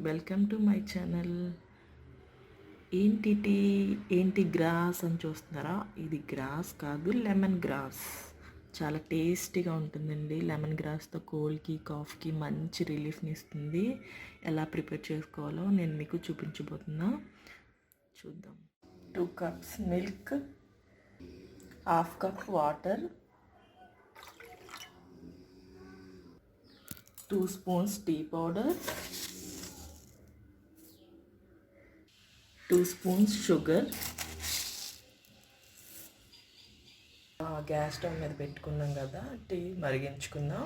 Welcome to my channel. ఏంటి gross అని చూస్తున్నారా? ఇది గ్రాస్ కాదు, లెమన్ గ్రాస్. చాలా టేస్టీగా ఉంటుందండి. లెమన్ గ్రాస్తో కోల్డ్కి కాఫ్కి మంచి రిలీఫ్ని ఇస్తుంది. ఎలా ప్రిపేర్ చేసుకోవాలో నేను మీకు చూపించబోతున్నా. చూద్దాం. 2 cups milk, 1/2 cup water, 2 spoons tea powder, 2 spoons sugar. Gas stove మీద పెట్టుకున్నాం కదా, టీ మరిగించుకుందాం.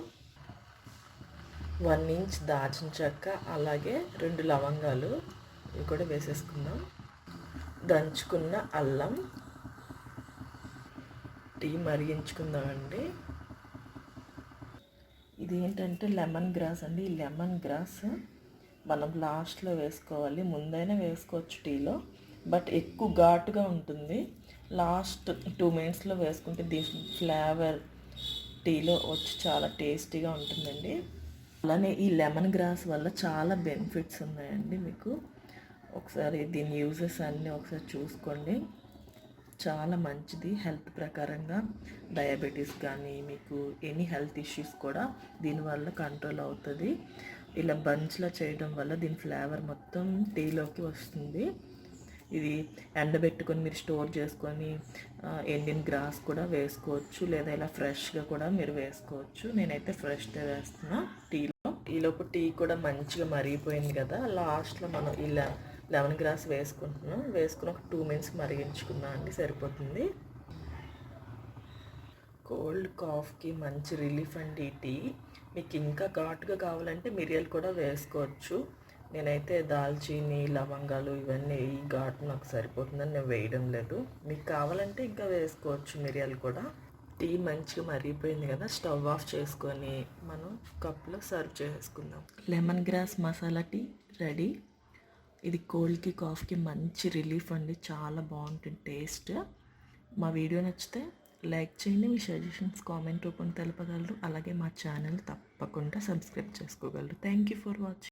1 ఇంచ్ దాల్చిన చెక్క, అలాగే 2 లవంగాలు ఇవి కూడా వేసేసుకుందాం. దంచుకున్న అల్లం. టీ మరిగించుకుందామండి. ఇది ఏంటంటే లెమన్ గ్రాస్ అండి. ఈ లెమన్ గ్రాస్ మనం లాస్ట్లో వేసుకోవాలి. ముందైనా వేసుకోవచ్చు టీలో, బట్ ఎక్కువ ఘాటుగా ఉంటుంది. లాస్ట్ 2 minutesలో వేసుకుంటే దీని ఫ్లేవర్ టీలో వచ్చి చాలా టేస్టీగా ఉంటుందండి. అలానే ఈ లెమన్ గ్రాస్ వల్ల చాలా బెనిఫిట్స్ ఉన్నాయండి. మీకు ఒకసారి దీని యూజెస్ అన్నీ ఒకసారి చూసుకోండి. చాలా మంచిది హెల్త్ ప్రకారంగా. డయాబెటీస్ కానీ మీకు ఎనీ హెల్త్ ఇష్యూస్ కూడా దీనివల్ల కంట్రోల్ అవుతుంది. ఇలా బంచ్లో చేయడం వల్ల దీని ఫ్లేవర్ మొత్తం టీలోకి వస్తుంది. ఇది ఎండబెట్టుకొని మీరు స్టోర్ చేసుకొని ఎండిన గ్రాస్ కూడా వేసుకోవచ్చు, లేదా ఇలా ఫ్రెష్గా కూడా మీరు వేసుకోవచ్చు. నేనైతే ఫ్రెష్గా వేస్తున్నా టీలోపు. టీ కూడా మంచిగా మరిగిపోయింది కదా, లాస్ట్లో మనం ఇలా లెమన్ గ్రాస్ వేసుకుంటున్నాం. వేసుకుని ఒక 2 minutes మరిగించుకున్నాం అండి, సరిపోతుంది. కోల్డ్ కాఫ్కి మంచి రిలీఫ్ అండి ఈ టీ. మీకు ఇంకా ఘాటుగా కావాలంటే మిరియాలు కూడా వేసుకోవచ్చు. నేనైతే దాల్చీని, లవంగాలు ఇవన్నీ ఈ ఘాటు నాకు సరిపోతుందని నేను వేయడం లేదు. మీకు కావాలంటే ఇంకా వేసుకోవచ్చు మిరియాలు కూడా. టీ మంచిగా మరిగిపోయింది కదా, స్టవ్ ఆఫ్ చేసుకొని మనం కప్లో సర్వ్ చేసుకుందాం. Lemon grass masala tea ready. ఇది కోల్డ్కి కాఫ్కి మంచి రిలీఫ్ అండి. చాలా బాగుంటుంది టేస్ట్. మా వీడియో నచ్చితే లైక్ చేయండి. మీ సజెషన్స్ కామెంట్ రూపంలో తెలపగలరు. అలాగే మా ఛానల్ తప్పకుండా సబ్స్క్రైబ్ చేసుకోగలరు. Thank you for watching.